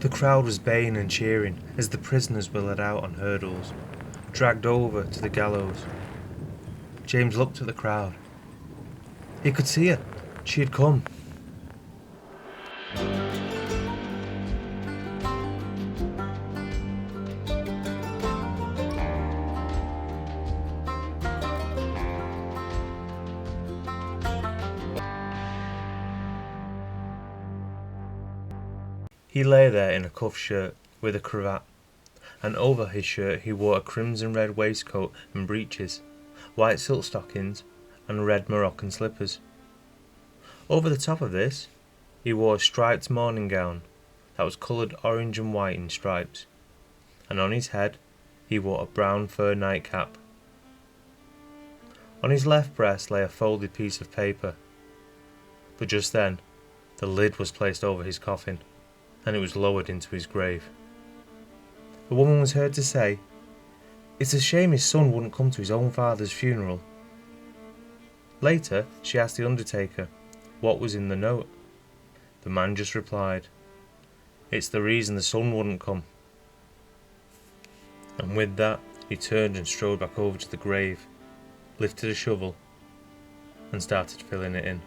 The crowd was baying and cheering as the prisoners were led out on hurdles, dragged over to the gallows. James looked at the crowd. He could see her. She had come. He lay there in a cuff shirt with a cravat, and over his shirt he wore a crimson red waistcoat and breeches, white silk stockings, and red Moroccan slippers. Over the top of this, he wore a striped morning gown that was coloured orange and white in stripes, and on his head he wore a brown fur nightcap. On his left breast lay a folded piece of paper, but just then the lid was placed over his coffin, and it was lowered into his grave. A woman was heard to say, "It's a shame his son wouldn't come to his own father's funeral." Later, she asked the undertaker what was in the note. The man just replied, "It's the reason the son wouldn't come." And with that, he turned and strode back over to the grave, lifted a shovel, and started filling it in.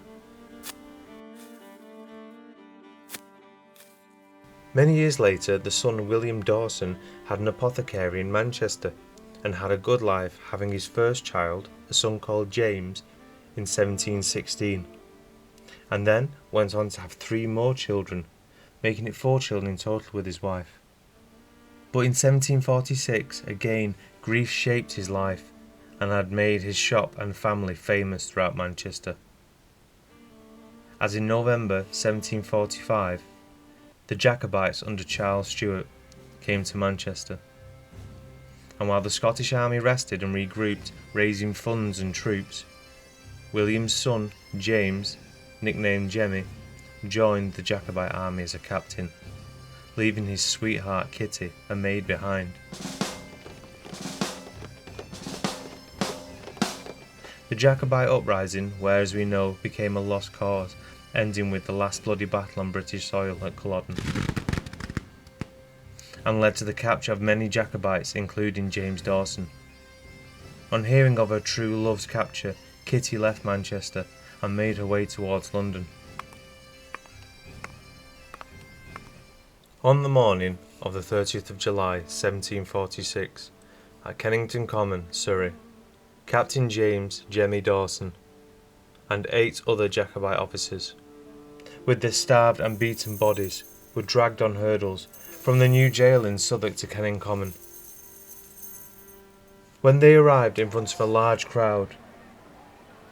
Many years later, the son William Dawson had an apothecary in Manchester and had a good life, having his first child, a son called James, in 1716, and then went on to have 3 more children, making it 4 children in total with his wife. But in 1746, again, grief shaped his life and had made his shop and family famous throughout Manchester. As in November 1745, the Jacobites under Charles Stuart came to Manchester, and while the Scottish army rested and regrouped, raising funds and troops, William's son, James, nicknamed Jemmy, joined the Jacobite army as a captain, leaving his sweetheart Kitty, a maid, behind. The Jacobite uprising, where as we know became a lost cause, ending with the last bloody battle on British soil at Culloden, and led to the capture of many Jacobites, including James Dawson. On hearing of her true love's capture, Kitty left Manchester and made her way towards London. On the morning of the 30th of July 1746, at Kennington Common, Surrey, Captain James Jemmy Dawson and 8 other Jacobite officers, with their starved and beaten bodies, were dragged on hurdles from the new jail in Southwark to Kennington Common. When they arrived in front of a large crowd,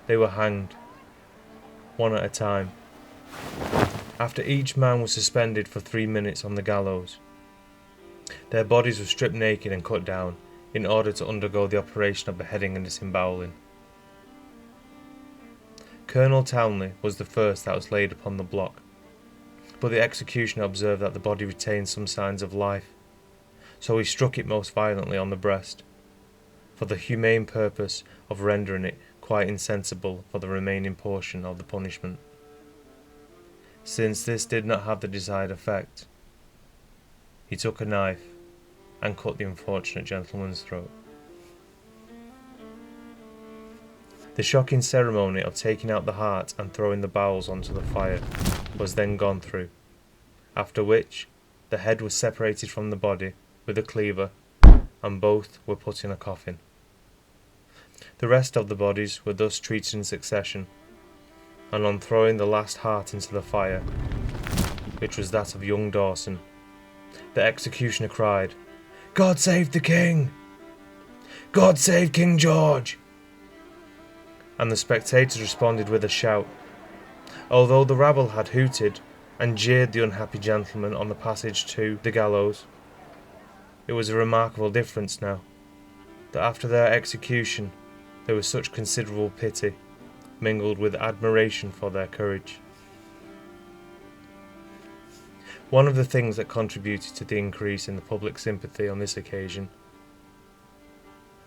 they were hanged, one at a time, after each man was suspended for 3 minutes on the gallows. Their bodies were stripped naked and cut down in order to undergo the operation of beheading and disemboweling. Colonel Townley was the first that was laid upon the block, but the executioner observed that the body retained some signs of life, so he struck it most violently on the breast, for the humane purpose of rendering it quite insensible for the remaining portion of the punishment. Since this did not have the desired effect, he took a knife and cut the unfortunate gentleman's throat. The shocking ceremony of taking out the heart and throwing the bowels onto the fire was then gone through, after which the head was separated from the body with a cleaver, and both were put in a coffin. The rest of the bodies were thus treated in succession, and on throwing the last heart into the fire, which was that of young Dawson, the executioner cried, "God save the King! God save King George!" And the spectators responded with a shout, although the rabble had hooted and jeered the unhappy gentleman on the passage to the gallows. It was a remarkable difference now, that after their execution there was such considerable pity, mingled with admiration for their courage. One of the things that contributed to the increase in the public sympathy on this occasion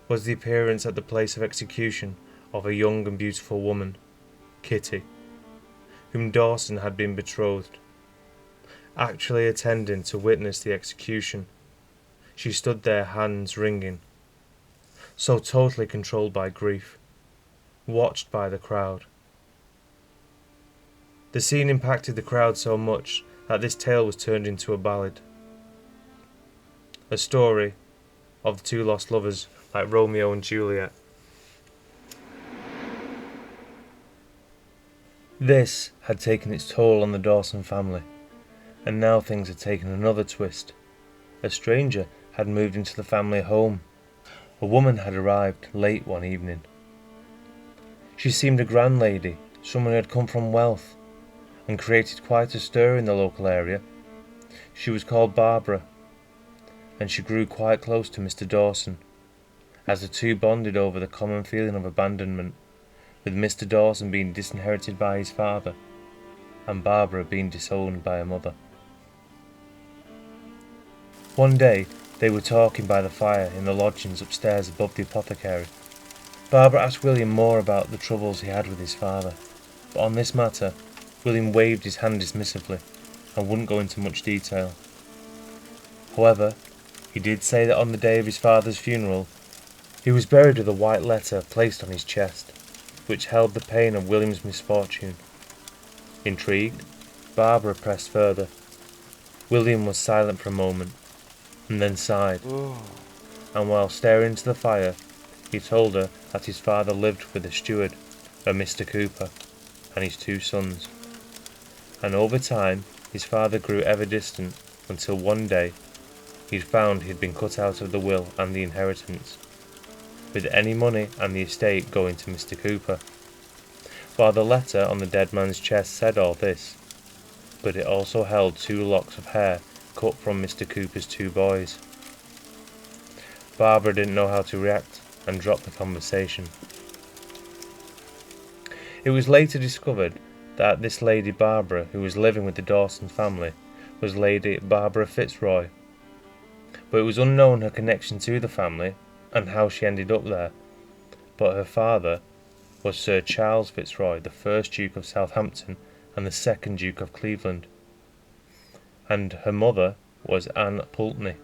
was the appearance at the place of execution of a young and beautiful woman, Kitty, whom Dawson had been betrothed, actually attending to witness the execution. She stood there, hands wringing, so totally controlled by grief, watched by the crowd. The scene impacted the crowd so much that this tale was turned into a ballad. A story of the two lost lovers, like Romeo and Juliet. This had taken its toll on the Dawson family, and now things had taken another twist. A stranger had moved into the family home. A woman had arrived late one evening. She seemed a grand lady, someone who had come from wealth, and created quite a stir in the local area. She was called Barbara, and she grew quite close to Mr. Dawson, as the two bonded over the common feeling of abandonment, with Mr. Dawson being disinherited by his father, and Barbara being disowned by her mother. One day, they were talking by the fire in the lodgings upstairs above the apothecary. Barbara asked William more about the troubles he had with his father, but on this matter, William waved his hand dismissively and wouldn't go into much detail. However, he did say that on the day of his father's funeral, he was buried with a white letter placed on his chest, which held the pain of William's misfortune. Intrigued, Barbara pressed further. William was silent for a moment, and then sighed, and while staring into the fire, he told her that his father lived with a steward, a Mr. Cooper, and his two sons. And over time, his father grew ever distant, until one day, he found he had been cut out of the will and the inheritance, with any money and the estate going to Mr. Cooper. While the letter on the dead man's chest said all this, but it also held 2 locks of hair cut from Mr. Cooper's 2 boys. Barbara didn't know how to react and dropped the conversation. It was later discovered that this Lady Barbara, who was living with the Dawson family, was Lady Barbara Fitzroy, but it was unknown her connection to the family and how she ended up there. But her father was Sir Charles Fitzroy, the 1st Duke of Southampton and the 2nd Duke of Cleveland, and her mother was Anne Pulteney,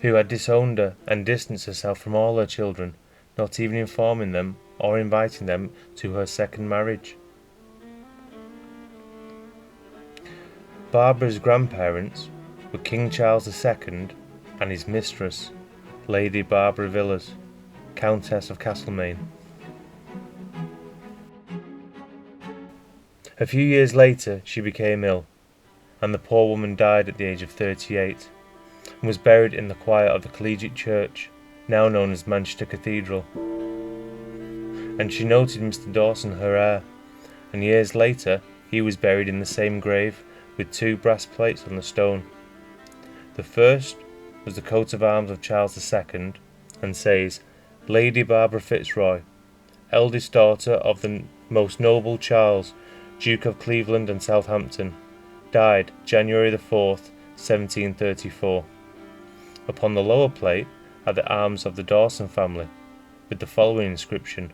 who had disowned her and distanced herself from all her children, not even informing them or inviting them to her 2nd marriage. Barbara's grandparents were King Charles II and his mistress, Lady Barbara Villiers, Countess of Castlemaine. A few years later she became ill, and the poor woman died at the age of 38, and was buried in the choir of the Collegiate Church, now known as Manchester Cathedral. And she noted Mr. Dawson her heir, and years later he was buried in the same grave with 2 brass plates on the stone. The first was the coat of arms of Charles II, and says, Lady Barbara Fitzroy, eldest daughter of the most noble Charles, Duke of Cleveland and Southampton, died January the 4th, 1734. Upon the lower plate are the arms of the Dawson family, with the following inscription: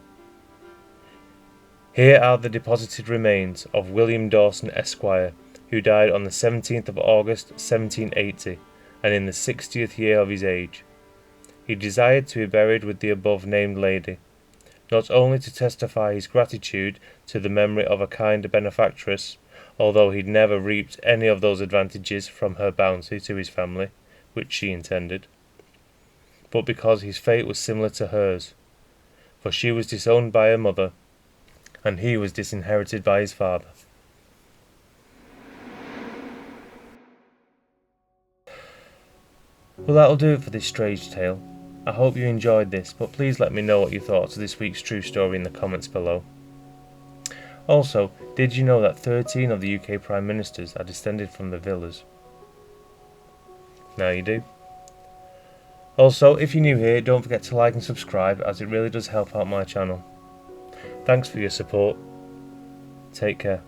Here are the deposited remains of William Dawson, Esquire, who died on the 17th of August, 1780, and in the 60th year of his age. He desired to be buried with the above-named lady, not only to testify his gratitude to the memory of a kind benefactress, although he'd never reaped any of those advantages from her bounty to his family, which she intended, but because his fate was similar to hers, for she was disowned by her mother, and he was disinherited by his father. Well, that'll do it for this strange tale. I hope you enjoyed this, but please let me know what you thought of this week's true story in the comments below. Also, did you know that 13 of the UK Prime Ministers are descended from the Villiers? Now you do. Also, if you're new here, don't forget to like and subscribe, as it really does help out my channel. Thanks for your support. Take care.